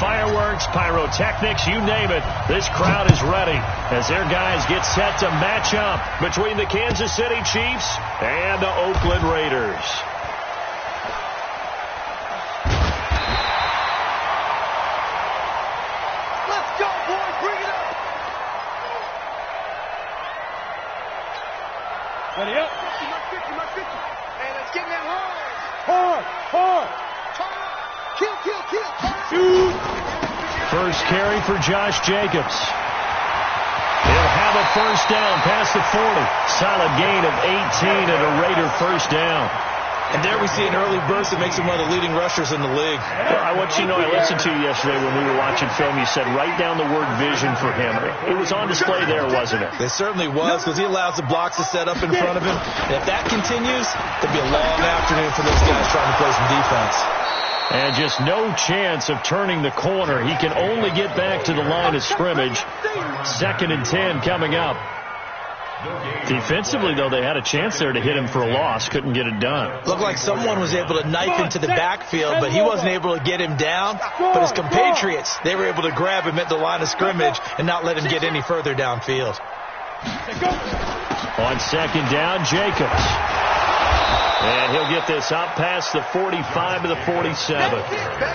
fireworks, pyrotechnics, you name it. This crowd is ready as their guys get set to match up between the Kansas City Chiefs and the Oakland Raiders. Let's go, boys. Bring it up. Ready up. 50, my 50. Hey, let's get that hard. Hard. Kill. Shoot. First carry for Josh Jacobs. He'll have a first down past the 40. Solid gain of 18 and a Raider first down. And there we see an early burst that makes him one of the leading rushers in the league. Well, I want you to know, I listened to you yesterday when we were watching film. You said write down the word vision for him. It was on display there, wasn't it? It certainly was, because he allows the blocks to set up in front of him. And if that continues, it'll be a long afternoon for those guys trying to play some defense. And just no chance of turning the corner. He can only get back to the line of scrimmage. 2nd and 10 coming up. Defensively, though, they had a chance there to hit him for a loss. Couldn't get it done. Looked like someone was able to knife into the backfield, but he wasn't able to get him down. But his compatriots, they were able to grab him at the line of scrimmage and not let him get any further downfield. On 2nd down, Jacobs. And he'll get this up past the 45 to the 47.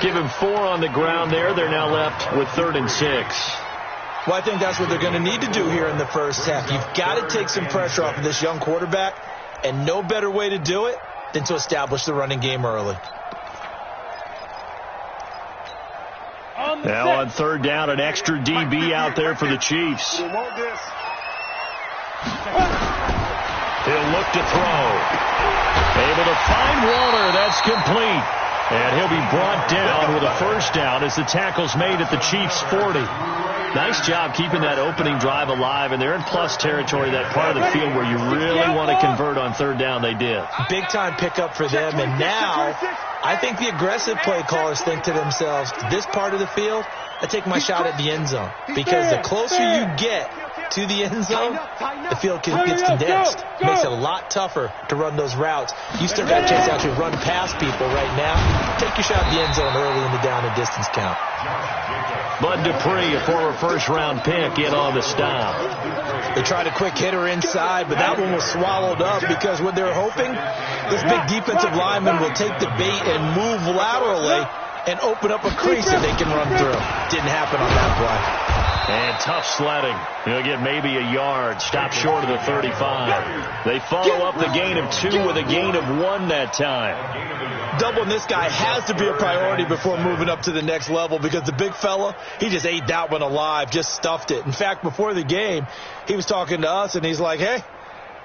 Give him 4 on the ground there. They're now left with 3rd and 6. Well, I think that's what they're going to need to do here in the first half. You've got to take some pressure off of this young quarterback, and no better way to do it than to establish the running game early. Now on 3rd down, an extra DB out there for the Chiefs. He'll look to throw. Able to find Waller. That's complete. And he'll be brought down with a first down as the tackle's made at the Chiefs' 40. Nice job keeping that opening drive alive, and they're in plus territory, that part of the field where you really want to convert on 3rd down. They did. Big-time pickup for them, and now I think the aggressive play callers think to themselves, this part of the field, I take my shot at the end zone, because the closer you get to the end zone, the field gets condensed. Makes it a lot tougher to run those routes. You still got a chance to actually run past people right now. Take your shot at the end zone early in the down and distance count. Bud Dupree, a former first-round pick, in on the stop. They tried a quick hitter inside, but that one was swallowed up because what they're hoping, this big defensive lineman will take the bait and move laterally and open up a crease that they can run through. Didn't happen on that play. And tough sledding. He'll get maybe a yard. Stop short of the 35. They follow up the gain of 2 with a gain of 1 that time. Doubling this guy has to be a priority before moving up to the next level, because the big fella, he just ate that one alive, just stuffed it. In fact, before the game, he was talking to us, and he's like, hey,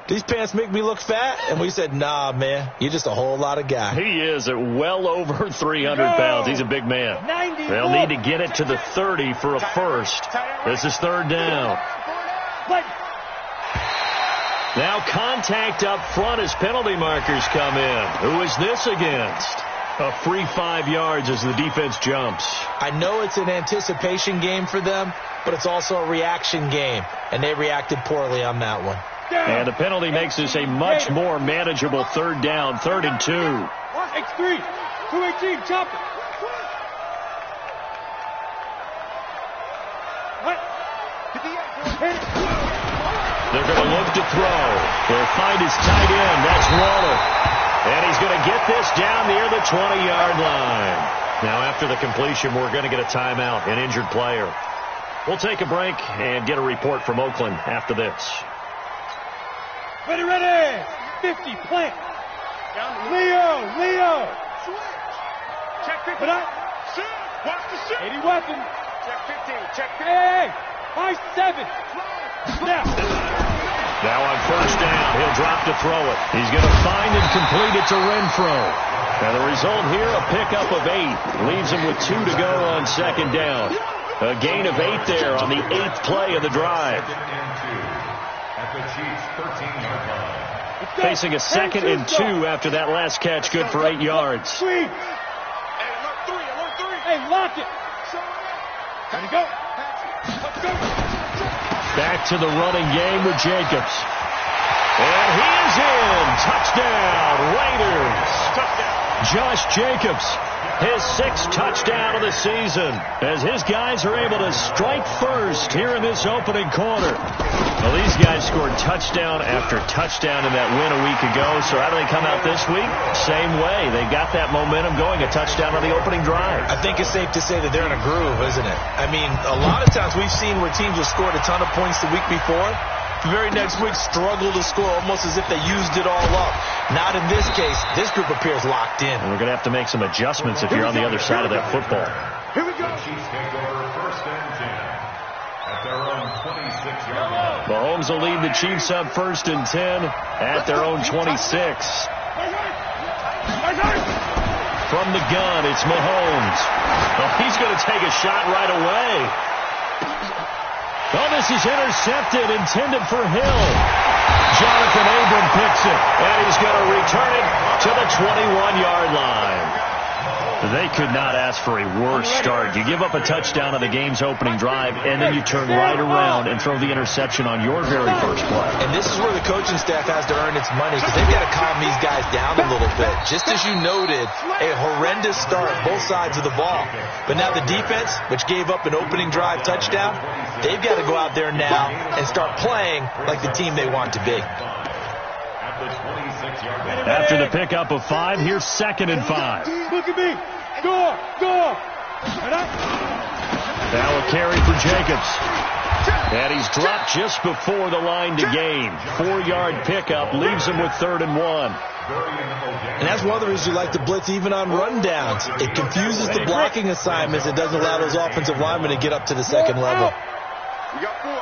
these pants make me look fat? And we said, nah, man, you're just a whole lot of guy. He is at well over 300 pounds. He's a big man. They'll need to get it to the 30 for a first. This is 3rd down. Now contact up front as penalty markers come in. Who is this against? A free 5 yards as the defense jumps. I know it's an anticipation game for them, but it's also a reaction game, and they reacted poorly on that one. And the penalty makes this a much more manageable 3rd down, 3rd and 2. X3, 218, chop it. They're going to look to throw. They'll find his tight end. That's Waller. And he's going to get this down near the 20-yard line. Now, after the completion, we're going to get a timeout, an injured player. We'll take a break and get a report from Oakland after this. Ready. 50, plant. Leo. Check 50. Watch the shoot. 80 weapon. Check 15. Check 15. Hey. 5-7. Now on first down, he'll drop to throw it. He's going to find and complete it to Renfro. And the result here, a pickup of 8. Leaves him with 2 to go on 2nd down. A gain of 8 there on the 8th play of the drive. Facing a 2nd and 2 after that last catch, good for 8 yards. Hey, lock it. Ready to go. Let's go. Back to the running game with Jacobs. And he is in. Touchdown, Raiders. Touchdown. Josh Jacobs his 6th touchdown of the season, as his guys are able to strike first here in this opening quarter. Well, these guys scored touchdown after touchdown in that win a week ago, so how do they come out this week? Same way. They got that momentum going, a touchdown on the opening drive. I think it's safe to say that they're in a groove, isn't it? I mean, a lot of times we've seen where teams have scored a ton of points the week before, the very next week struggle to score almost as if they used it all up. Not in this case. This group appears locked in. And we're going to have to make some adjustments if you're on the other side of that football. Here we go. Chiefs take over 1st and 10 at their own 26-yard line. Mahomes will lead the Chiefs up 1st and 10 at their own 26. From the gun, it's Mahomes. Well, he's going to take a shot right away. Oh, this is intercepted, intended for Hill. Jonathan Abram picks it, and he's going to return it to the 21-yard line. They could not ask for a worse start. You give up a touchdown on the game's opening drive, and then you turn right around and throw the interception on your very first play. And this is where the coaching staff has to earn its money, because they've got to calm these guys down a little bit. Just as you noted, a horrendous start, both sides of the ball. But now the defense, which gave up an opening drive touchdown, they've got to go out there now and start playing like the team they want to be. After the pickup of 5, here's 2nd and 5. Look at me. Go. Now a carry for Jacobs. And he's dropped just before the line to gain. 4-yard pickup leaves him with 3rd and 1. And that's one of the reasons you like to blitz even on rundowns. It confuses the blocking assignments. It doesn't allow those offensive linemen to get up to the second level. We got 4.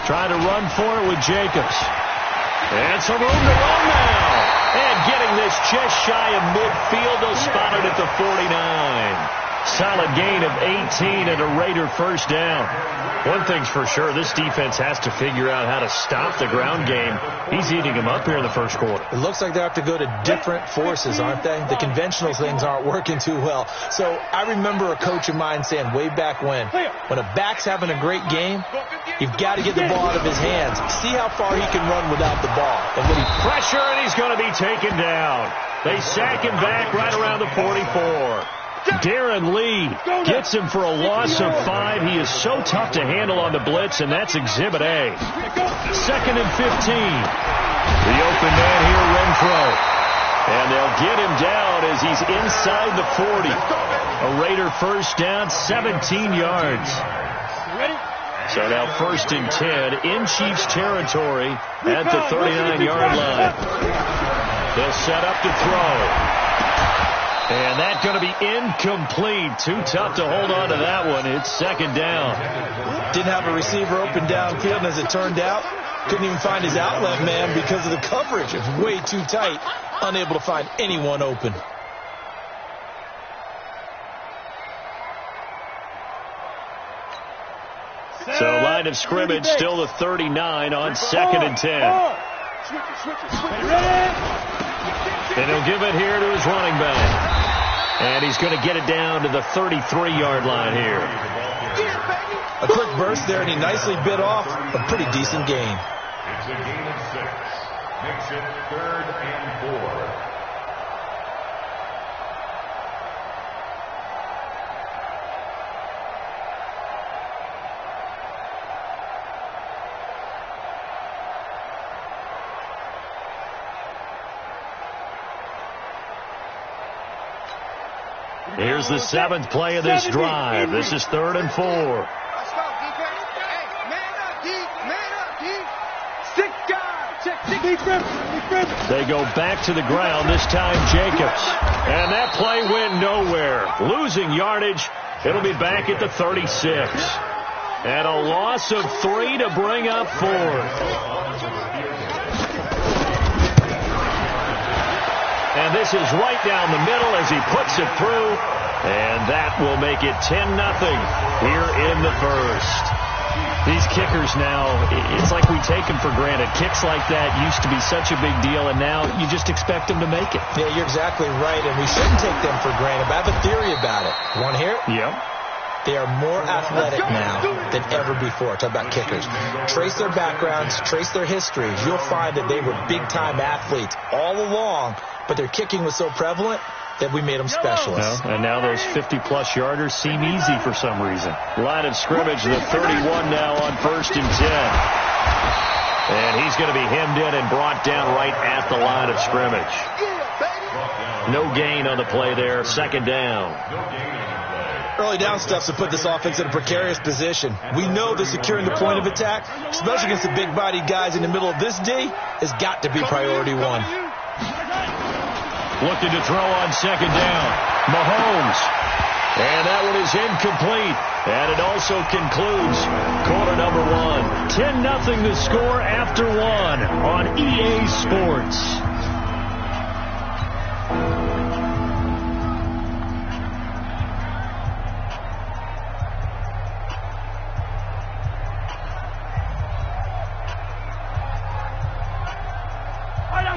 Trying to run for it with Jacobs. And some room to run now. And getting this just shy of midfield, they'll spot it at the 49. Solid gain of 18 and a Raider 1st down. One thing's for sure, this defense has to figure out how to stop the ground game. He's eating them up here in the first quarter. It looks like they have to go to different forces, aren't they? The conventional things aren't working too well. So I remember a coach of mine saying way back when a back's having a great game, you've got to get the ball out of his hands. See how far he can run without the ball. And when he pressure, and he's going to be taken down. They sack him back right around the 44. Darren Lee gets him for a loss of 5. He is so tough to handle on the blitz, and that's Exhibit A. 2nd and 15. The open man here, Renfro. And they'll get him down as he's inside the 40. A Raider 1st down, 17 yards. So now 1st and 10 in Chiefs territory at the 39-yard line. They'll set up to throw. And that's going to be incomplete. Too tough to hold on to that one. It's 2nd down. Didn't have a receiver open downfield, and as it turned out, couldn't even find his outlet man because of the coverage. It was way too tight. Unable to find anyone open. So line of scrimmage still the 39 on 2nd and 10. And he'll give it here to his running back. And he's going to get it down to the 33-yard line here. A quick burst there, and he nicely bit off a pretty decent gain. It's a gain of 6. Makes it 3rd and 4. Here's the 7th play of this drive. This is 3rd and 4. Let's go, defense. Hey, man up, D. Man up, D. 6 guys. Check, defense. They go back to the ground, this time Jacobs. And that play went nowhere. Losing yardage. It'll be back at the 36. And a loss of 3 to bring up 4th. And this is right down the middle as he puts it through. And that will make it 10-0 here in the first. These kickers now, it's like we take them for granted. Kicks like that used to be such a big deal, and now you just expect them to make it. Yeah, you're exactly right, and we shouldn't take them for granted. But I have a theory about it. You want to hear it? Yep. They are more athletic now than ever before. Talk about kickers. Trace their backgrounds, trace their histories. You'll find that they were big-time athletes all along, but their kicking was so prevalent that we made them specialists. Well, and now those 50-plus yarders seem easy for some reason. Line of scrimmage, the 31 now on 1st and 10. And he's going to be hemmed in and brought down right at the line of scrimmage. No gain on the play there. 2nd down. Early down stuff to put this offense in a precarious position. We know that securing the point of attack, especially against the big-bodied guys in the middle of this D, has got to be priority one. Looking to throw on 2nd down. Mahomes. And that one is incomplete. And it also concludes quarter number 1. 10-0 the score after 1 on EA Sports.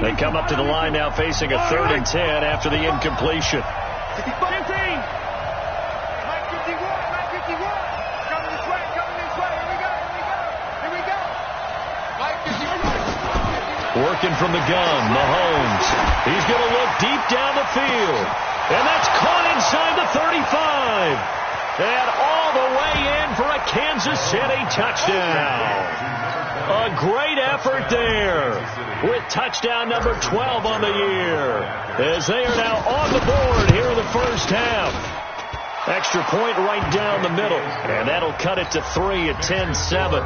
They come up to the line now facing a 3rd and 10 after the incompletion. 15. Mike 51. Mike 51. Coming this way. Here we go. Mike 51. Working from the gun, Mahomes. He's going to look deep down the field. And that's caught inside the 35. And all the way in for a Kansas City touchdown. A great effort there with touchdown number 12 on the year as they are now on the board here in the first half. Extra point right down the middle, and that'll cut it to 3 at 10-7.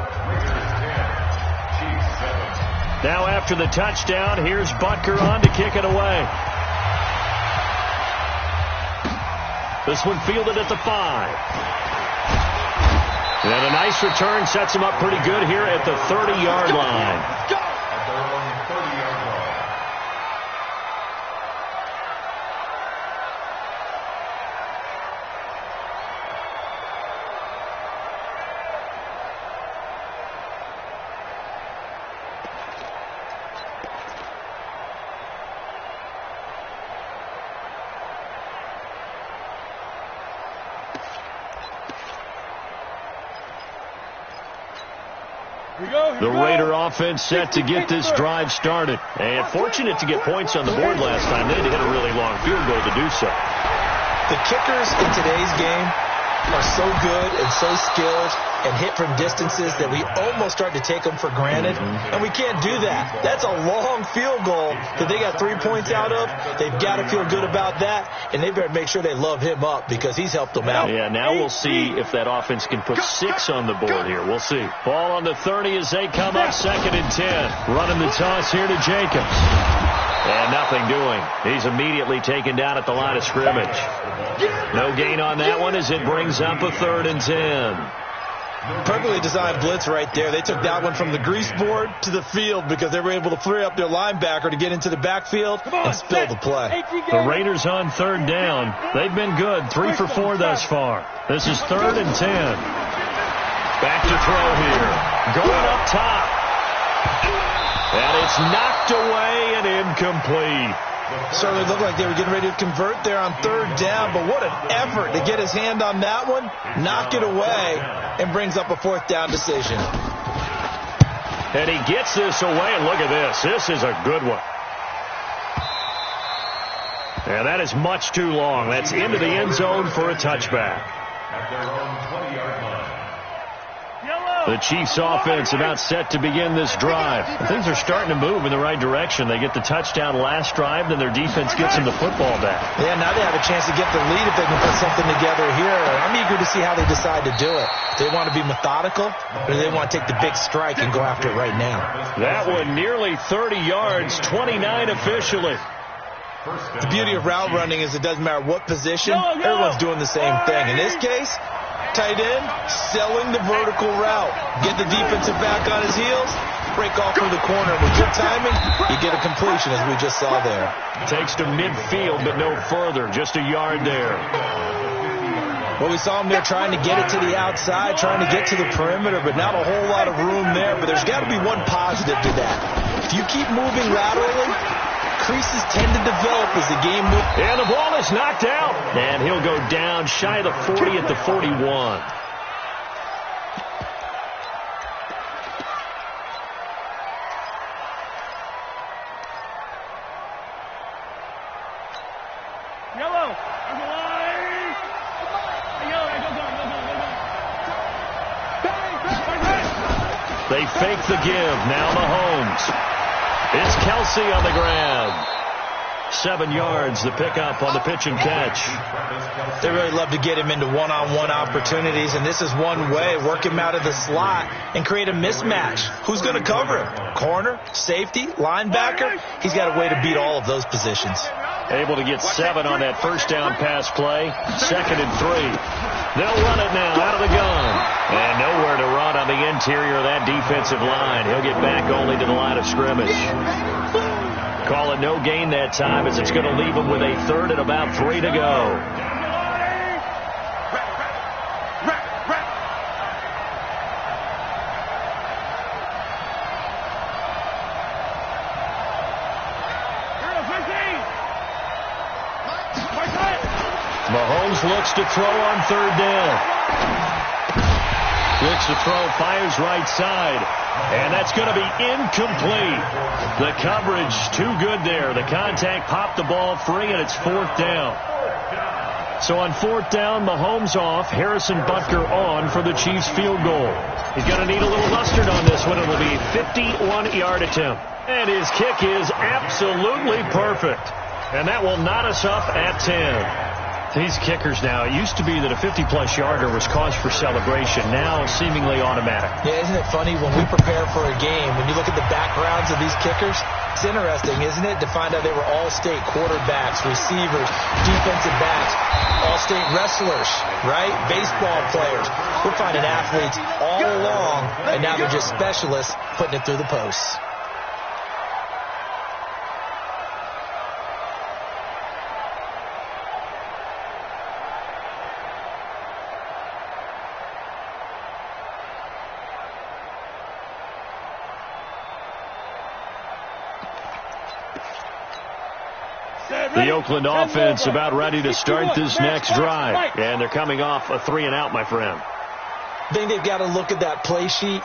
Now after the touchdown, here's Butker on to kick it away. This one fielded at the 5. And a nice return sets him up pretty good here at the 30-yard line. The Raider offense set to get this drive started. And fortunate to get points on the board last time. They had to hit a really long field goal to do so. The kickers in today's game are so good and so skilled and hit from distances that we almost start to take them for granted. And we can't do that. That's a long field goal that they got 3 points out of. They've got to feel good about that. And they better make sure they love him up because he's helped them out. Yeah, now we'll see if that offense can put 6 on the board here. We'll see. Ball on the 30 as they come up 2nd and 10. Running the toss here to Jacobs. And nothing doing. He's immediately taken down at the line of scrimmage. No gain on that one as it brings up a 3rd and 10. Perfectly designed blitz right there. They took that one from the grease board to the field because they were able to free up their linebacker to get into the backfield and spill the play. The Raiders on 3rd down. They've been good. 3 for 4 thus far. This is 3rd and 10. Back to throw here. Going up top. And it's knocked away and incomplete. Certainly looked like they were getting ready to convert there on 3rd down, but what an effort to get his hand on that one, knock it away, and brings up a 4th down decision. And he gets this away, and look at this. This is a good one. And that is much too long. That's into the end zone for a touchback. At their own 20-yard line. The Chiefs offense about set to begin this drive. Things are starting to move in the right direction. They get the touchdown last drive, then their defense gets them the football back. Yeah, now they have a chance to get the lead if they can put something together here. I'm eager to see how they decide to do it. Do they want to be methodical, or do they want to take the big strike and go after it right now? That one nearly 30 yards, 29 officially. The beauty of route running is it doesn't matter what position, everyone's doing the same thing. In this case, tight end, selling the vertical route. Get the defensive back on his heels, break off from the corner. With good timing, you get a completion, as we just saw there. Takes to midfield, but no further. Just a yard there. Well, we saw him there trying to get it to the outside, trying to get to the perimeter, but not a whole lot of room there. But there's got to be one positive to that. If you keep moving laterally, creases tend to develop as the game moves. And the ball is knocked out. And he'll go down shy of the 40 at the 41. They fake the give. Now Mahomes. It's Kelsey on the grab. 7 yards, the pickup on the pitch and catch. They really love to get him into one-on-one opportunities, and this is one way. Work him out of the slot and create a mismatch. Who's going to cover him? Corner, safety, linebacker? He's got a way to beat all of those positions. Able to get 7 on that first down pass play. 2nd and 3. They'll run it now out of the gun. And nowhere to run on the interior of that defensive line. He'll get back only to the line of scrimmage. Call it no gain that time as it's going to leave him with a 3rd and about 3 to go. Mahomes looks to throw on 3rd down. Looks to throw, fires right side. And that's going to be incomplete. The coverage too good there. The contact popped the ball free, and it's 4th down. So on 4th down, Mahomes off, Harrison Butker on for the Chiefs field goal. He's going to need a little mustard on this one. It'll be a 51-yard attempt. And his kick is absolutely perfect. And that will knot us up at 10. These kickers now, it used to be that a 50-plus yarder was cause for celebration. Now seemingly automatic. Yeah, isn't it funny when we prepare for a game, when you look at the backgrounds of these kickers, it's interesting, isn't it, to find out they were all-state quarterbacks, receivers, defensive backs, all-state wrestlers, right? Baseball players. We're finding athletes all along, and now they're just specialists putting it through the posts. The Oakland offense about ready to start this next drive. And they're coming off a 3-and-out, my friend. I think they've got to look at that play sheet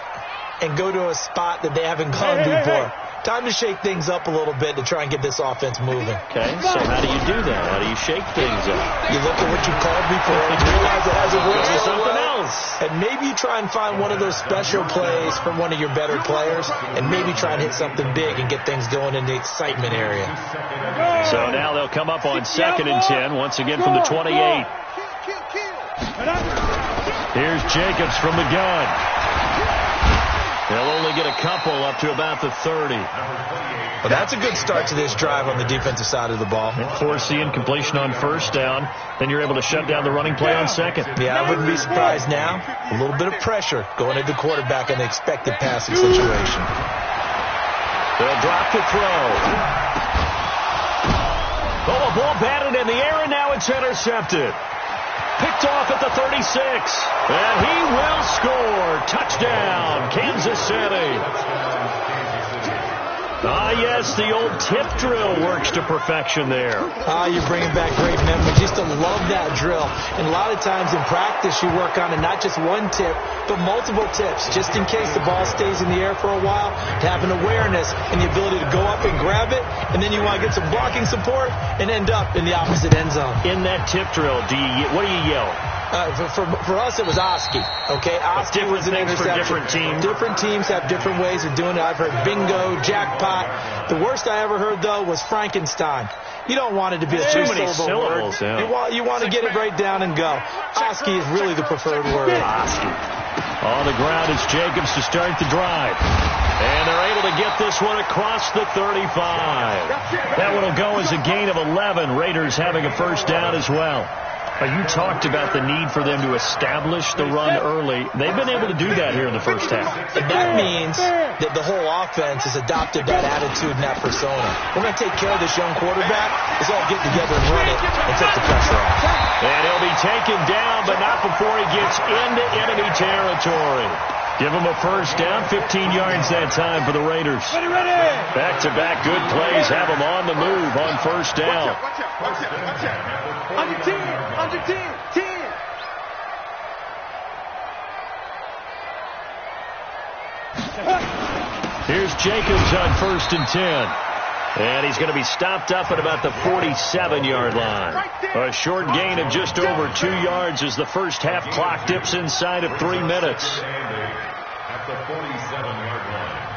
and go to a spot that they haven't gone before. Time to shake things up a little bit to try and get this offense moving. Okay, so how do you do that? How do you shake things up? You look at what you called before and realize it hasn't worked so something well. else. And maybe you try and find one of those special plays from one of your better players and maybe try and hit something big and get things going in the excitement area. So now they'll come up on 2nd and 10, once again from the 28. Here's Jacobs from the gun. They'll only get a couple up to about the 30. Well, that's a good start to this drive on the defensive side of the ball. Force the incompletion on 1st down. Then you're able to shut down the running play on 2nd. Yeah, I wouldn't be surprised now. A little bit of pressure going at the quarterback in the expected passing situation. They'll drop the throw. Oh, a ball batted in the air, and now it's intercepted. Picked off at the 36. And he will score. Touchdown, Kansas City. Ah, yes, the old tip drill works to perfection there. You're bringing back great memories. Used to love that drill. And a lot of times in practice, you work on it, not just one tip, but multiple tips, just in case the ball stays in the air for a while, to have an awareness and the ability to go up and grab it, and then you want to get some blocking support and end up in the opposite end zone. In that tip drill, what do you yell? For us, it was Oski. Okay, Oski was an interception. For different teams. Different teams have different ways of doing it. I've heard bingo, jackpot. The worst I ever heard, though, was Frankenstein. You don't want it to be a two-syllable word. Yeah. You want to get it right down and go. Oski is really the preferred word. Oski. On the ground, it's Jacobs to start the drive. And they're able to get this one across the 35. That one will go as a gain of 11. Raiders having a 1st down as well. You talked about the need for them to establish the run early. They've been able to do that here in the 1st half. And that means that the whole offense has adopted that attitude and that persona. We're going to take care of this young quarterback. Let's all get together and run it and take the pressure off. And he'll be taken down, but not before he gets into enemy territory. Give them a first down, 15 yards that time for the Raiders. Ready. Back-to-back good plays have them on the move on first down. Watch out. Under 10. Here's Jacobs on 1st and 10. And he's going to be stopped up at about the 47-yard line. A short gain of just over 2 yards as the first half clock dips inside of 3 minutes. At the 47-yard line.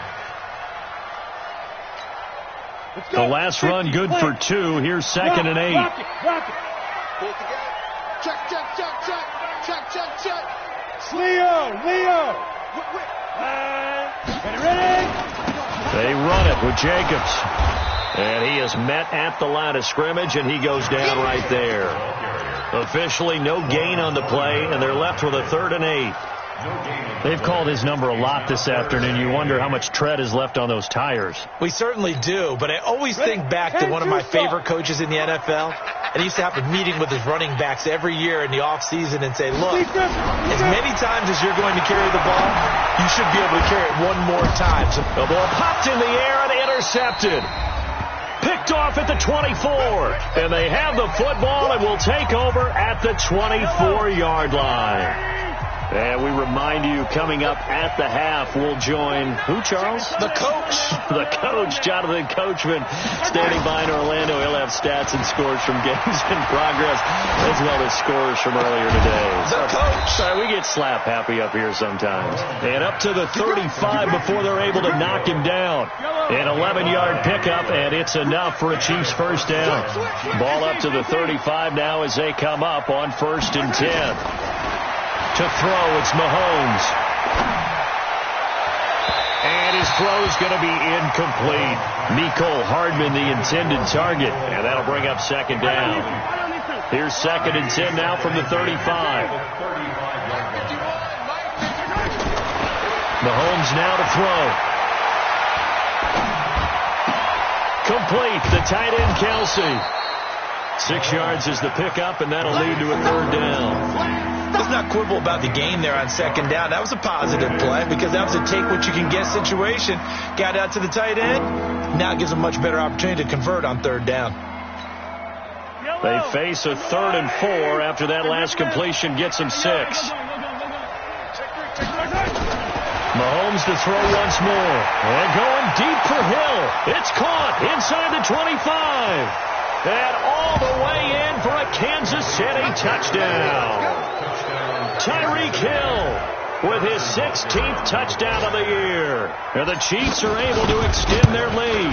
The last run good for 2. Here's 2nd and 8. Rock it. Pull it together. Check. Leo. Ready. They run it with Jacobs. And he is met at the line of scrimmage, and he goes down right there. Officially no gain on the play, and they're left with a 3rd and 8. They've called his number a lot this afternoon. You wonder how much tread is left on those tires. We certainly do, but I always think back to one of my favorite coaches in the NFL. And he used to have a meeting with his running backs every year in the offseason and say, look, as many times as you're going to carry the ball, you should be able to carry it one more time. So the ball popped in the air and intercepted. Picked off at the 24. And they have the football and will take over at the 24-yard line. And we remind you, coming up at the half, we'll join who, Charles? The coach. The coach, Jonathan Coachman, standing by in Orlando. He'll have stats and scores from games in progress, as well as scores from earlier today. The coach. Sorry, we get slap happy up here sometimes. And up to the 35 before they're able to knock him down. An 11-yard pickup, and it's enough for a Chiefs first down. Ball up to the 35 now as they come up on 1st and 10. To throw, it's Mahomes. And his throw's going to be incomplete. Mecole Hardman, the intended target. And that'll bring up 2nd down. Here's 2nd and 10 now from the 35. Mahomes now to throw. Complete. The tight end, Kelsey. 6 yards is the pickup, and that'll lead to a 3rd down. Let's not quibble about the gain there on 2nd down. That was a positive play because that was a take-what-you-can-get situation. Got out to the tight end. Now it gives a much better opportunity to convert on 3rd down. They face a 3rd and 4 after that last completion gets them 6. Mahomes to throw once more. And going deep for Hill. It's caught inside the 25. And all the way in for a Kansas City touchdown. Tyreek Hill with his 16th touchdown of the year. And the Chiefs are able to extend their lead.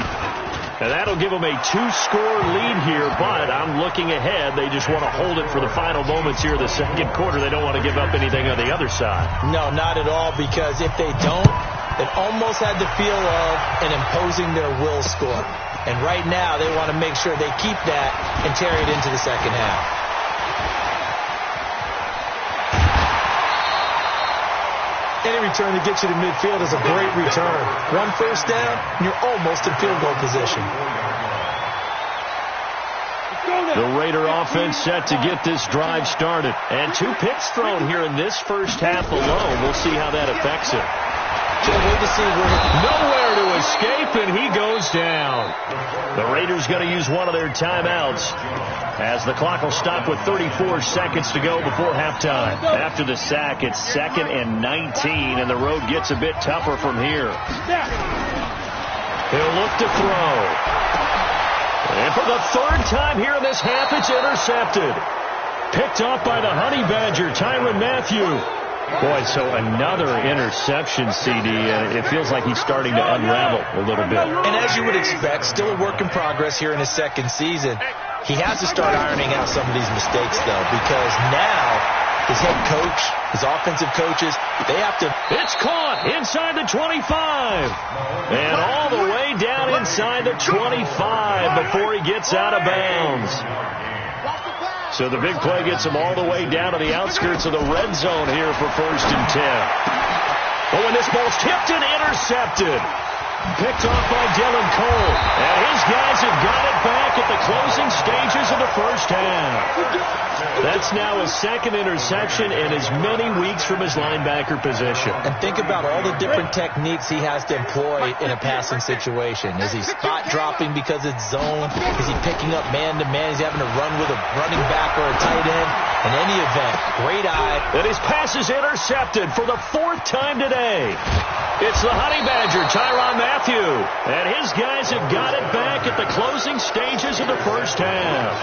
And that'll give them a 2-score lead here, but I'm looking ahead. They just want to hold it for the final moments here of the 2nd quarter. They don't want to give up anything on the other side. No, not at all, because if they don't, it almost had the feel of an imposing their will score. And right now, they want to make sure they keep that and carry it into the 2nd half. Any return that gets you to midfield is a great return. 1 first down, and you're almost in field goal position. The Raider offense set to get this drive started. And 2 picks thrown here in this first half alone. We'll see how that affects it. Nowhere to escape, and he goes down. The Raiders going to use one of their timeouts as the clock will stop with 34 seconds to go before halftime. After the sack, it's 2nd and 19, and the road gets a bit tougher from here. He'll look to throw. And for the 3rd time here in this half, it's intercepted. Picked off by the Honey Badger, Tyrann Mathieu. Boy, so another interception, CD, and it feels like he's starting to unravel a little bit. And as you would expect, still a work in progress here in his 2nd season. He has to start ironing out some of these mistakes, though, because now his head coach, his offensive coaches, they have to... It's caught inside the 25. And all the way down inside the 25 before he gets out of bounds. So the big play gets him all the way down to the outskirts of the red zone here for 1st and 10. Oh, and this ball's tipped and intercepted. Picked off by Dylan Cole. And his guys have got it back at the closing stages of the first half. That's now his second interception in as many weeks from his linebacker position. And think about all the different techniques he has to employ in a passing situation. Is he spot dropping because it's zone? Is he picking up man-to-man? Is he having to run with a running back or a tight end? In any event, great eye. And his pass is intercepted for the fourth time today. It's the Honey Badger, Tyrann Mathieu. And his guys have got it back at the closing stages of the first half.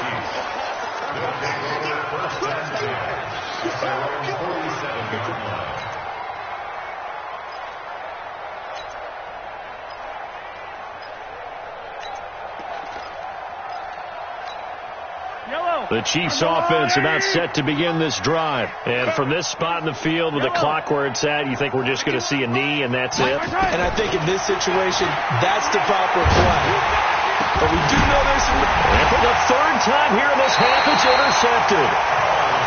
The Chiefs offense about set to begin this drive. And from this spot in the field with the clock where it's at, you think we're just going to see a knee and that's it? And I think in this situation, that's the proper play. But we do know there's some... And for the third time here in this half, it's intercepted.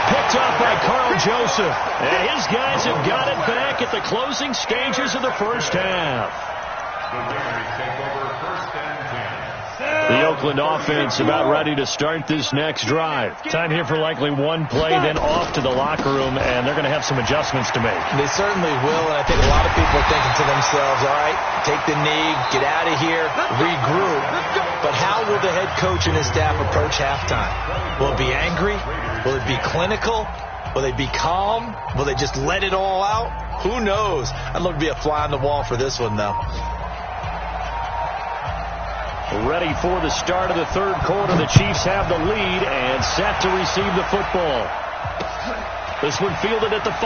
Picked off by Carl Joseph. And his guys have got it back at the closing stages of the first half. The Oakland offense about ready to start this next drive. Time here for likely one play, then off to the locker room, and they're going to have some adjustments to make. They certainly will, and I think a lot of people are thinking to themselves, all right, take the knee, get out of here, regroup. But how will the head coach and his staff approach halftime? Will it be angry? Will it be clinical? Will they be calm? Will they just let it all out? Who knows? I'd love to be a fly on the wall for this one, though. Ready for the start of the third quarter. The Chiefs have the lead and set to receive the football. This one fielded at the 5.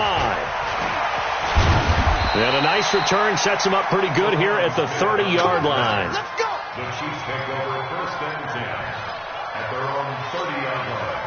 And a nice return sets them up pretty good here at the 30-yard line. The Chiefs take over first and 10 at their own 30-yard line.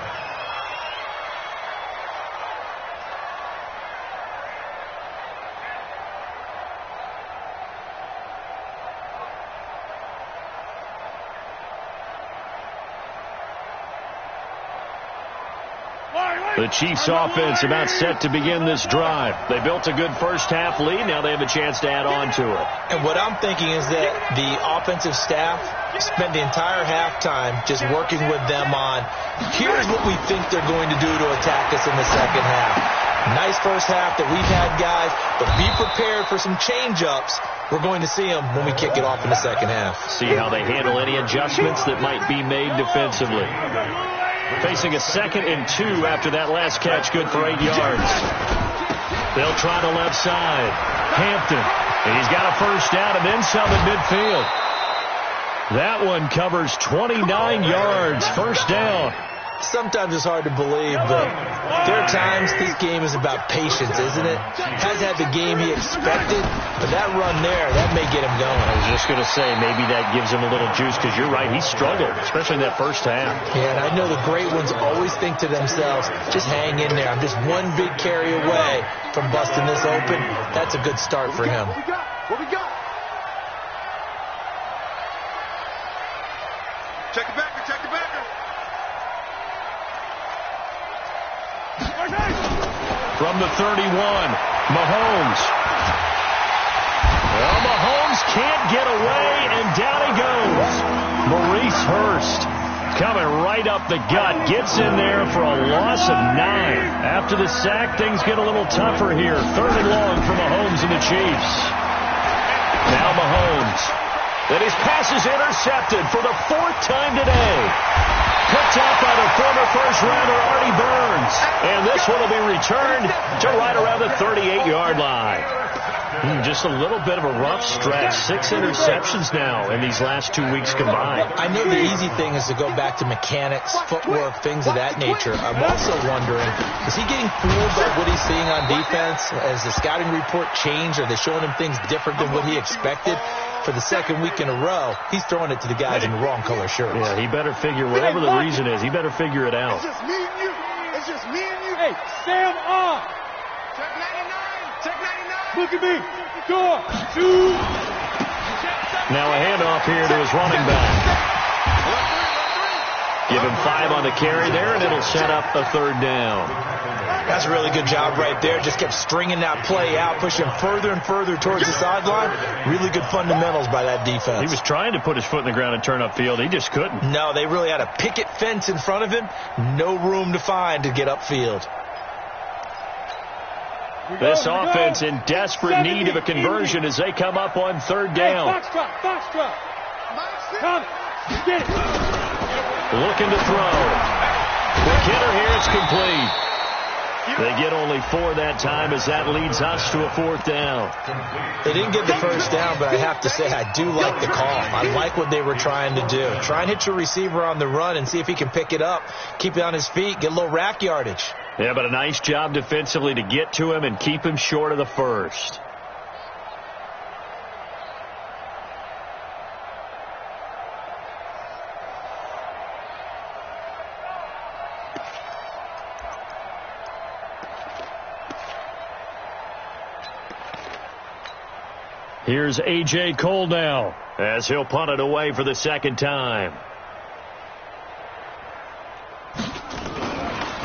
The Chiefs offense about set to begin this drive. They built a good first half lead. Now they have a chance to add on to it. And what I'm thinking is that the offensive staff spent the entire halftime just working with them on, here's what we think they're going to do to attack us in the second half. Nice first half that we've had, guys, but be prepared for some change-ups. We're going to see them when we kick it off in the second half. See how they handle any adjustments that might be made defensively. Facing a 2nd and 2 after that last catch, good for 8 yards. They'll try the left side. Hampton, and he's got a first down and then some at midfield. That one covers 29 yards, first down. Sometimes it's hard to believe, but there are times this game is about patience, isn't it? Has had the game he expected, but that run there, that may get him going. I was just going to say, maybe that gives him a little juice, because you're right, he struggled, especially in that first half. Yeah, and I know the great ones always think to themselves, just hang in there. I'm just one big carry away from busting this open. That's a good start for him. What we got? Check the backer, check the backer. From the 31, Mahomes. Well, Mahomes can't get away, and down he goes. Maurice Hurst coming right up the gut. Gets in there for a loss of 9. After the sack, things get a little tougher here. 3rd and long for Mahomes and the Chiefs. Now Mahomes. Then his pass is intercepted for the 4th time today. Picked up by the former first-rounder Artie Burns. And this one will be returned to right around the 38-yard line. Just a little bit of a rough stretch. 6 interceptions now in these last 2 weeks combined. I know the easy thing is to go back to mechanics, footwork, things of that nature. I'm also wondering, is he getting fooled by what he's seeing on defense? Has the scouting report changed? Are they showing him things different than what he expected? For the 2nd week in a row, he's throwing it to the guys in the wrong color shirts. Yeah, he better figure, whatever the reason is, he better figure it out. It's just me and you. It's just me and you. Hey, Sam on. Check 99. Check 99. Look at me. Go. 2. Now a handoff here to his running back. Give him 5 on the carry there, and it'll set up a 3rd down. I That's a really good job right there. Just kept stringing that play out, pushing further and further towards the sideline. Really good fundamentals by that defense. He was trying to put his foot in the ground and turn upfield. He just couldn't. No, they really had a picket fence in front of him. No room to find to get upfield. This offense in desperate need of a conversion as they come up on third down. Foxtrot. Come. Get it. Looking to throw. Quick hitter here. It's complete. They get only 4 that time as that leads us to a 4th down. They didn't get the first down, but I have to say I do like the call. I like what they were trying to do. Try and hit your receiver on the run and see if he can pick it up, keep it on his feet, get a little rack yardage. Yeah, but a nice job defensively to get to him and keep him short of the first. Here's A.J. Cole now as he'll punt it away for the second time.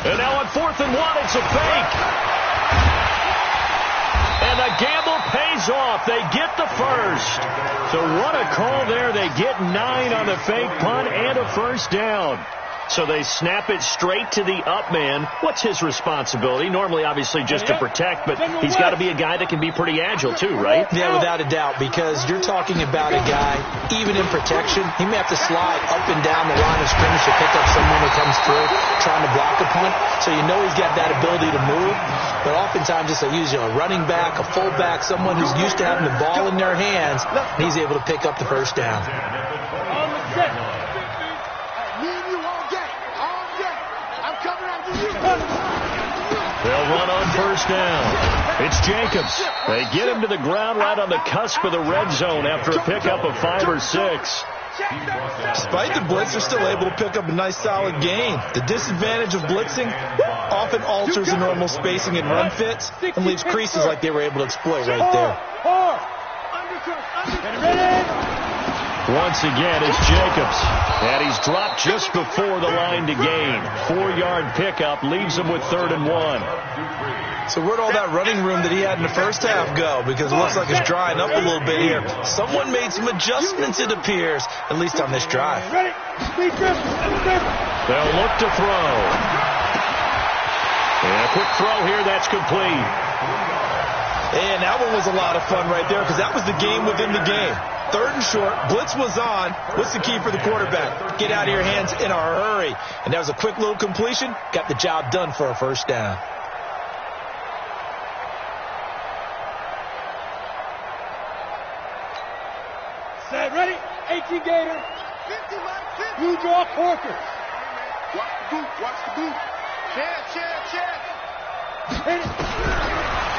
And now on 4th and 1, it's a fake. And the gamble pays off. They get the first. So what a call there. They get 9 on the fake punt and a first down. So they snap it straight to the up man. What's his responsibility? Normally, obviously, just to protect, but he's got to be a guy that can be pretty agile, too, right? Yeah, without a doubt, because you're talking about a guy, even in protection, he may have to slide up and down the line of scrimmage to pick up someone who comes through trying to block a punt. So you know he's got that ability to move. But oftentimes, it's a running back, a fullback, someone who's used to having the ball in their hands, and he's able to pick up the first down. They'll run on first down. It's Jacobs. They get him to the ground right on the cusp of the red zone after a pickup of 5 or 6. Despite the blitz, they're still able to pick up a nice solid gain. The disadvantage of blitzing often alters the normal spacing and run fits and leaves creases like they were able to exploit right there. Once again, it's Jacobs. And he's dropped just before the line to gain. 4-yard pickup leaves him with 3rd and 1. So where'd all that running room that he had in the first half go? Because it looks like it's drying up a little bit here. Someone made some adjustments, it appears, at least on this drive. They'll look to throw. And a quick throw here, that's complete. And that one was a lot of fun right there because that was the game within the game. 3rd and short, blitz was on. What's the key for the quarterback? Get out of your hands in a hurry. And that was a quick little completion. Got the job done for a first down. Set, ready? 18 Gator. Blue draw Porker. Watch the boot, watch the boot. Chance. Hit it.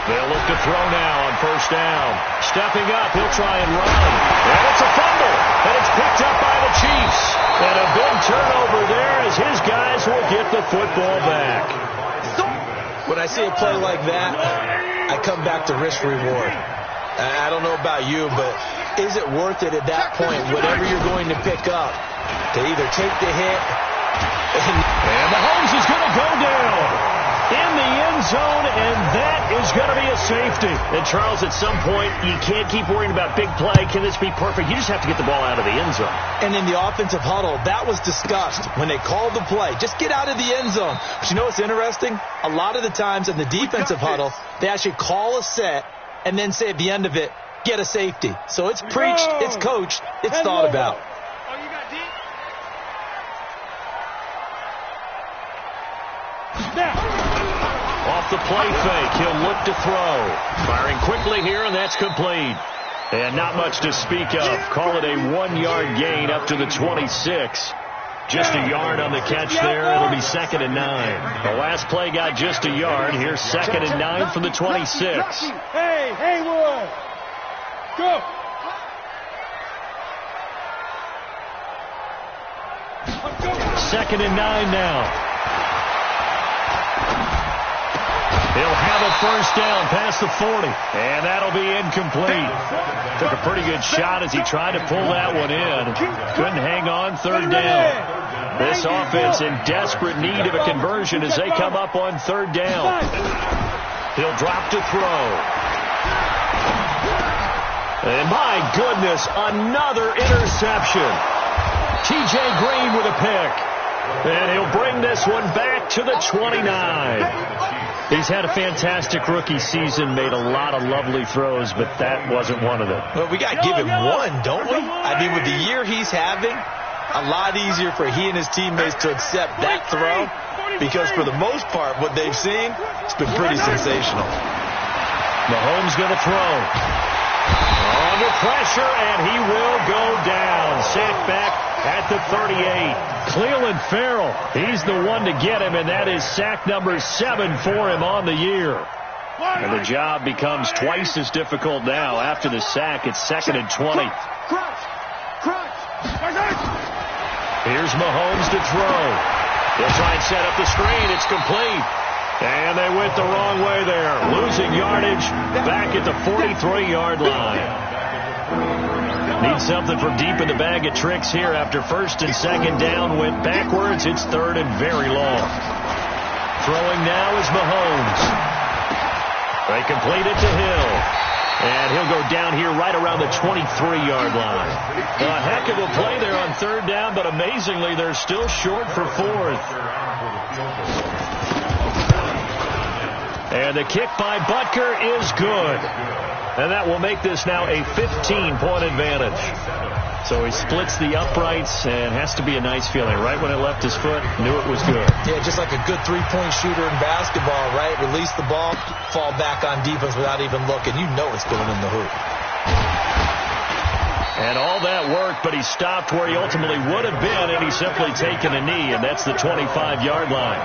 They'll look to throw now on first down. Stepping up, he'll try and run. And it's a fumble. And it's picked up by the Chiefs. And a big turnover there as his guys will get the football back. When I see a play like that, I come back to risk reward. I don't know about you, but is it worth it at that point, whatever you're going to pick up, to either take the hit and Mahomes is going to go down in the end zone, and that is going to be a safety. And, Charles, at some point, you can't keep worrying about big play. Can this be perfect? You just have to get the ball out of the end zone. And in the offensive huddle, that was discussed when they called the play. Just get out of the end zone. But you know what's interesting? A lot of the times in the defensive huddle, they actually call a set and then say at the end of it, get a safety. So it's preached, it's coached, it's thought about. Off the play fake, he'll look to throw. Firing quickly here, and that's complete. And not much to speak of. Call it a 1-yard gain up to the 26. Just a yard on the catch there. It'll be 2nd and 9. The last play got just a yard. Here's 2nd and 9 from the 26. Hey, Haywood. Go. Second and 9 now. He'll have a first down past the 40, and that'll be incomplete. Took a pretty good shot as he tried to pull that one in. Couldn't hang on third down. This offense in desperate need of a conversion as they come up on third down. He'll drop to throw. And my goodness, another interception. T.J. Green with a pick. And he'll bring this one back to the 29. He's had a fantastic rookie season, made a lot of lovely throws, but that wasn't one of them. Well, we got to give him one, don't we? I mean, with the year he's having, a lot easier for he and his teammates to accept that throw, because for the most part, what they've seen, it's been pretty sensational. Mahomes going to throw. Under pressure, and he will go down. Sacked back at the 38. Cleveland Farrell, he's the one to get him, and that is sack number 7 for him on the year. And the job becomes twice as difficult now. After the sack, it's 2nd and 20. Here's Mahomes to throw. He'll try and set up the screen. It's complete. And they went the wrong way there. Losing yardage back at the 43-yard line. Need something from deep in the bag of tricks here after 1st and 2nd down. Went backwards. It's 3rd and very long. Throwing now is Mahomes. They complete it to Hill. And he'll go down here right around the 23-yard line. A heck of a play there on 3rd down, but amazingly, they're still short for 4th. And the kick by Butker is good. And that will make this now a 15-point advantage. So he splits the uprights, and has to be a nice feeling. Right when it left his foot, knew it was good. Yeah, just like a good three-point shooter in basketball, right? Release the ball, fall back on defense without even looking. You know it's going in the hoop. And all that work, but he stopped where he ultimately would have been, and he's simply taken a knee, and that's the 25-yard line.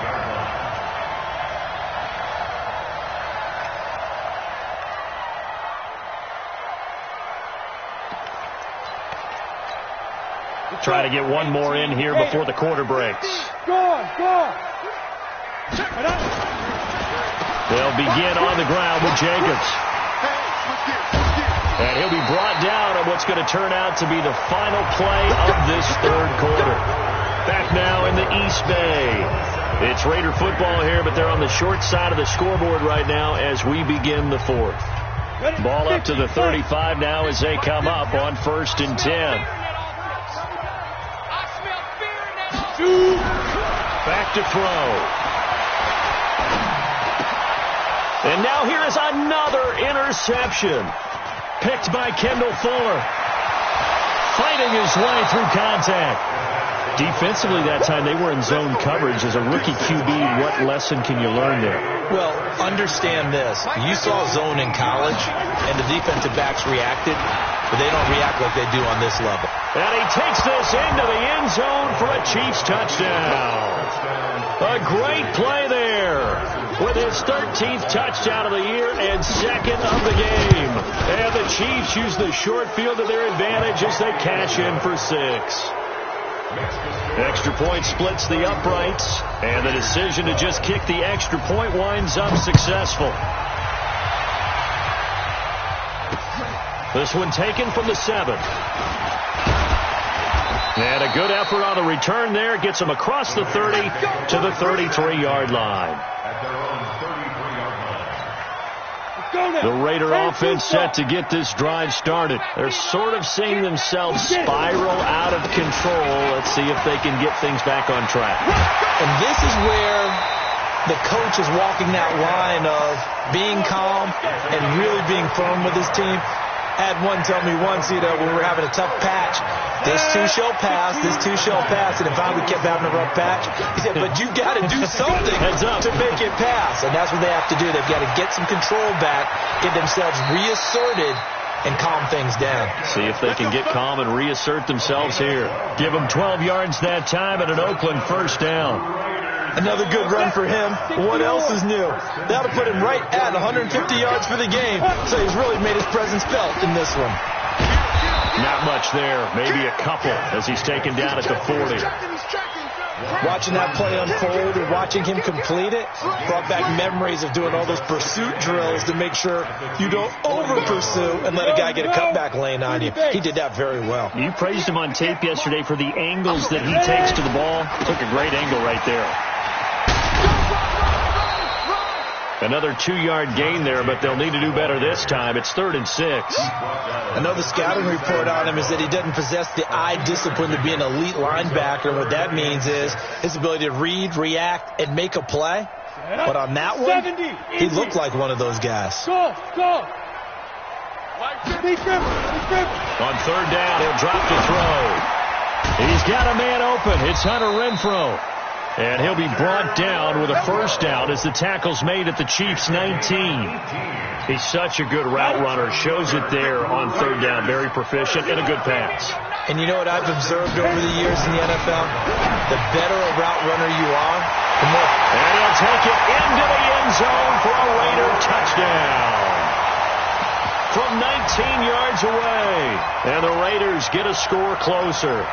Try to get one more in here before the quarter breaks. They'll begin on the ground with Jacobs. And he'll be brought down on what's going to turn out to be the final play of this 3rd quarter. Back now in the East Bay. It's Raider football here, but they're on the short side of the scoreboard right now as we begin the 4th. Ball up to the 35 now as they come up on 1st and 10. Back to throw. And now here is another interception. Picked by Kendall Fuller. Fighting his way through contact. Defensively that time, they were in zone coverage. As a rookie QB, what lesson can you learn there? Well, understand this. You saw zone in college, and the defensive backs reacted, but they don't react like they do on this level. And he takes this into the end zone for a Chiefs touchdown. A great play there with his 13th touchdown of the year and 2nd of the game. And the Chiefs use the short field to their advantage as they cash in for 6. Extra point splits the uprights, and the decision to just kick the extra point winds up successful. This one taken from the 7. And a good effort on the return there. Gets him across the 30 to the 33-yard line. The Raider offense set to get this drive started. They're sort of seeing themselves spiral out of control. Let's see if they can get things back on track. And this is where the coach is walking that line of being calm and really being firm with his team. Had one tell me once, when we were having a tough patch, this too shall pass, this too shall pass, and if I kept having a rough patch, he said, but you got to do something to make it pass, and that's what they have to do. They've got to get some control back, get themselves reasserted, and calm things down. See if they can get calm and reassert themselves here. Give them 12 yards that time and an Oakland first down. Another good run for him. What else is new? That'll put him right at 150 yards for the game. So he's really made his presence felt in this one. Not much there. Maybe a couple as he's taken down at the 40. Watching that play unfold and watching him complete it brought back memories of doing all those pursuit drills to make sure you don't over-pursue and let a guy get a cutback lane on you. He did that very well. You praised him on tape yesterday for the angles that he takes to the ball. Took a great angle right there. Another 2-yard gain there, but they'll need to do better this time. It's 3rd and 6. I know the scouting report on him is that he doesn't possess the eye discipline to be an elite linebacker. What that means is his ability to read, react, and make a play. But on that one, he looked like one of those guys. Go. On 3rd down, he'll drop the throw. He's got a man open. It's Hunter Renfrow. And he'll be brought down with a 1st down as the tackle's made at the Chiefs' 19. He's such a good route runner. Shows it there on 3rd down. Very proficient and a good pass. And you know what I've observed over the years in the NFL? The better a route runner you are, the more... And he'll take it into the end zone for a Raider touchdown. From 19 yards away. And the Raiders get a score closer.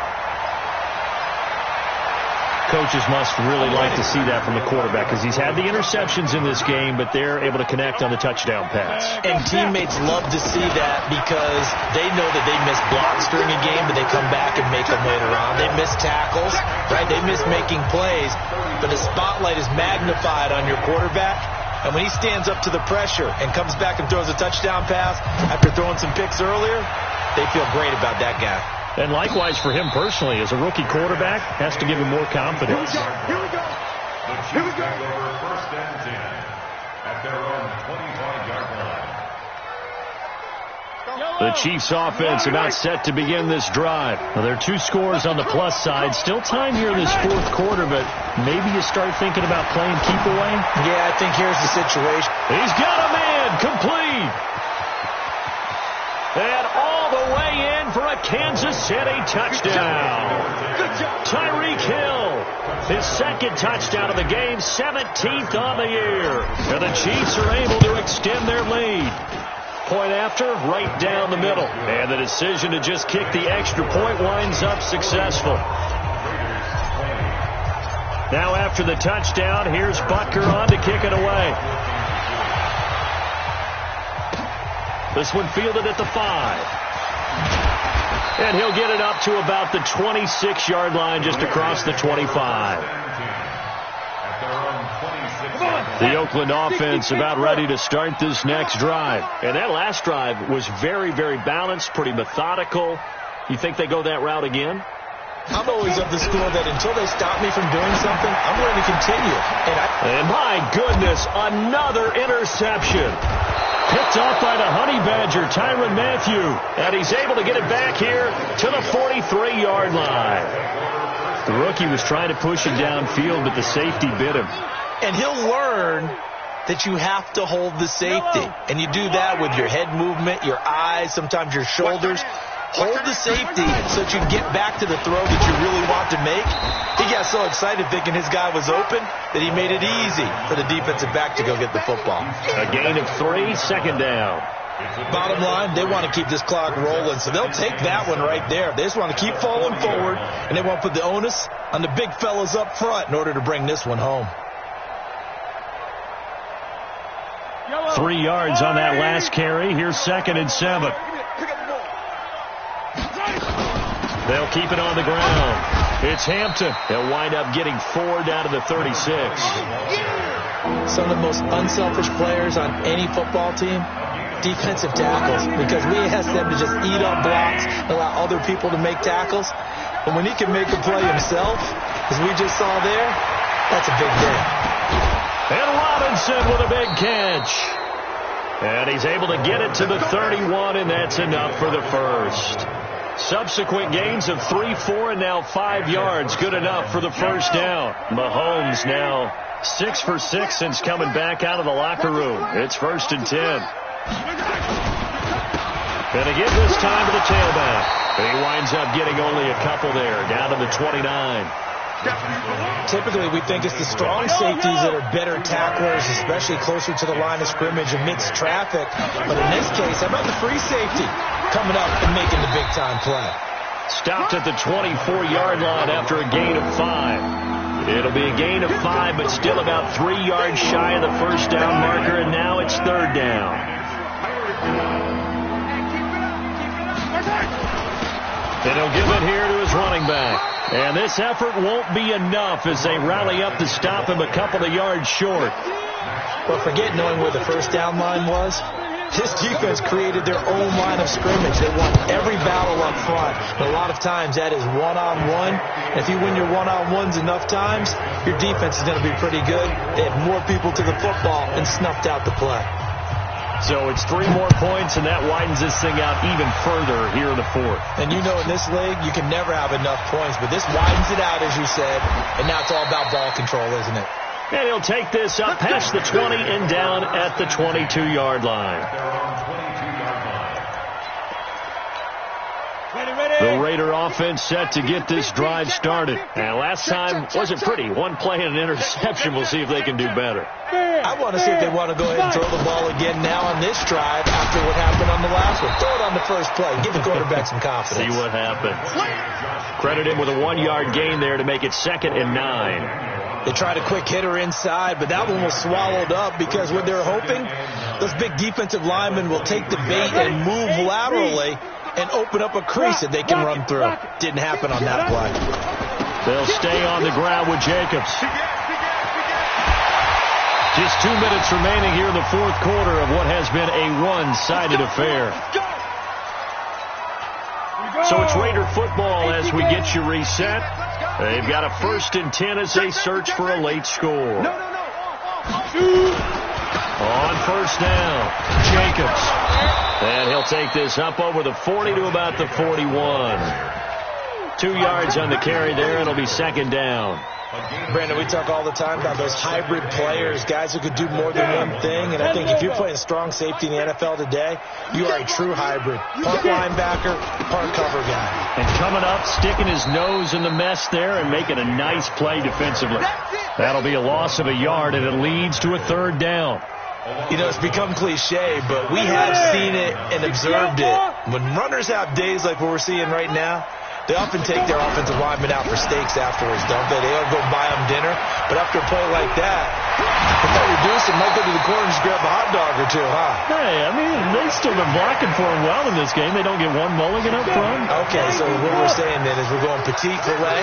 Coaches must really like to see that from the quarterback because he's had the interceptions in this game, but they're able to connect on the touchdown pass. And teammates love to see that because they know that they miss blocks during a game, but they come back and make them later on. They miss tackles, right? They miss making plays, but the spotlight is magnified on your quarterback. And when he stands up to the pressure and comes back and throws a touchdown pass after throwing some picks earlier, they feel great about that guy. And likewise for him personally, as a rookie quarterback, has to give him more confidence. The Chiefs take over 1st and 10 at their own 25-yard line. The Chiefs offense about set to begin this drive. Well, there are 2 scores on the plus side. Still time here in this 4th quarter, but maybe you start thinking about playing keep away. Yeah, I think here's the situation. He's got a man complete. And all the way in for a Kansas City touchdown. Tyreek Hill, his 2nd touchdown of the game, 17th on the year. And the Chiefs are able to extend their lead. Point after, right down the middle. And the decision to just kick the extra point winds up successful. Now after the touchdown, here's Butker on to kick it away. This one fielded at the 5. And he'll get it up to about the 26-yard line, just across the 25. The Oakland offense about ready to start this next drive. And that last drive was very, very balanced, pretty methodical. You think they go that route again? I'm always of the school that until they stop me from doing something, I'm going to continue. And my goodness, another interception. Picked off by the Honey Badger, Tyrann Mathieu. And he's able to get it back here to the 43-yard line. The rookie was trying to push it downfield, but the safety bit him. And he'll learn that you have to hold the safety. And you do that with your head movement, your eyes, sometimes your shoulders. Hold the safety so that you can get back to the throw that you really want to make. He got so excited thinking his guy was open that he made it easy for the defensive back to go get the football. A gain of 3, 2nd down. Bottom line, they want to keep this clock rolling, so they'll take that one right there. They just want to keep falling forward, and they want to put the onus on the big fellas up front in order to bring this one home. 3 yards on that last carry. Here's 2nd and 7. They'll keep it on the ground. It's Hampton. They'll wind up getting 4 down to the 36. Some of the most unselfish players on any football team, defensive tackles, because we ask them to just eat up blocks, allow other people to make tackles. But when he can make a play himself, as we just saw there, that's a big day. And Robinson with a big catch. And he's able to get it to the 31, and that's enough for the first. Subsequent gains of 3, 4, and now 5 yards. Good enough for the first down. Mahomes now 6 for 6 since coming back out of the locker room. It's 1st and 10. And again this time to the tailback. And he winds up getting only a couple there, down to the 29. Typically, we think it's the strong safeties that are better tacklers, especially closer to the line of scrimmage amidst traffic. But in this case, how about the free safety coming up and making the big-time play? Stopped at the 24-yard line after a gain of 5. It'll be a gain of 5, but still about 3 yards shy of the first down marker, and now it's third down. And he'll give it here to his running back. And this effort won't be enough as they rally up to stop him a couple of yards short. Well, forget knowing where the first down line was. This defense created their own line of scrimmage. They won every battle up front. And a lot of times that is one-on-one. If you win your one-on-ones enough times, your defense is going to be pretty good. They had more people to the football and snuffed out the play. So it's 3 more points, and that widens this thing out even further here in the fourth. And you know in this league, you can never have enough points, but this widens it out, as you said, and now it's all about ball control, isn't it? And he'll take this up past the 20 and down at the 22-yard line. The Raider offense set to get this drive started. And last time wasn't pretty. One play and an interception. We'll see if they can do better. I want to see if they want to go ahead and throw the ball again now on this drive after what happened on the last one. Throw it on the first play. Give the quarterback some confidence. See what happens. Credit him with a 1-yard gain there to make it 2nd and 9. They tried a quick hitter inside, but that one was swallowed up because what they're hoping, those big defensive linemen will take the bait and move laterally and open up a crease that they can run through. Didn't happen on that play. They'll stay on the ground with Jacobs. Just 2 minutes remaining here in the fourth quarter of what has been a one-sided affair. So it's Raider football as we get you reset. They've got a 1st and 10 as they search for a late score. On first down, Jacobs. And he'll take this up over the 40 to about the 41. 2 yards on the carry there. It'll be 2nd down. Brandon, we talk all the time about those hybrid players, guys who could do more than one thing. And I think if you're playing strong safety in the NFL today, you are a true hybrid. Part linebacker, part cover guy. And coming up, sticking his nose in the mess there and making a nice play defensively. That'll be a loss of a yard, and it leads to a 3rd down. You know, it's become cliche, but we have seen it and observed it. When runners have days like what we're seeing right now, they often take their offensive linemen out for steaks afterwards, don't they? They all go buy them dinner. But after a play like that, if they reduce it, might go to the corner and just grab a hot dog or two, huh? Hey, I mean, they've still been blocking for him well in this game. They don't get one mulligan up front. Okay, so what we're saying then is we're going petite filet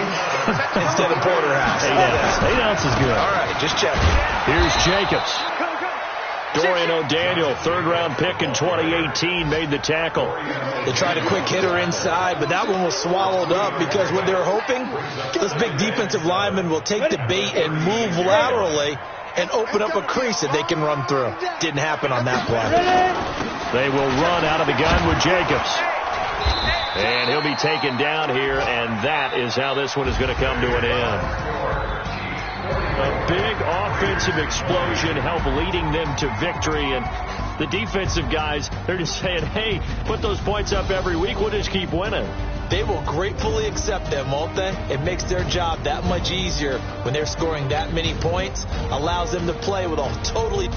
instead of porterhouse. 8 ounces good. All right, just checking. Here's Jacobs. Dorian O'Daniel, 3rd-round pick in 2018, made the tackle. They tried a quick hitter inside, but that one was swallowed up because what they're hoping, those big defensive linemen will take the bait and move laterally and open up a crease that they can run through. Didn't happen on that play. They will run out of the gun with Jacobs. And he'll be taken down here, and that is how this one is going to come to an end. A big offensive explosion helped leading them to victory, and the defensive guys, they're just saying, hey, put those points up every week, we'll just keep winning. They will gratefully accept them, won't they? It makes their job that much easier when they're scoring that many points, allows them to play with a totally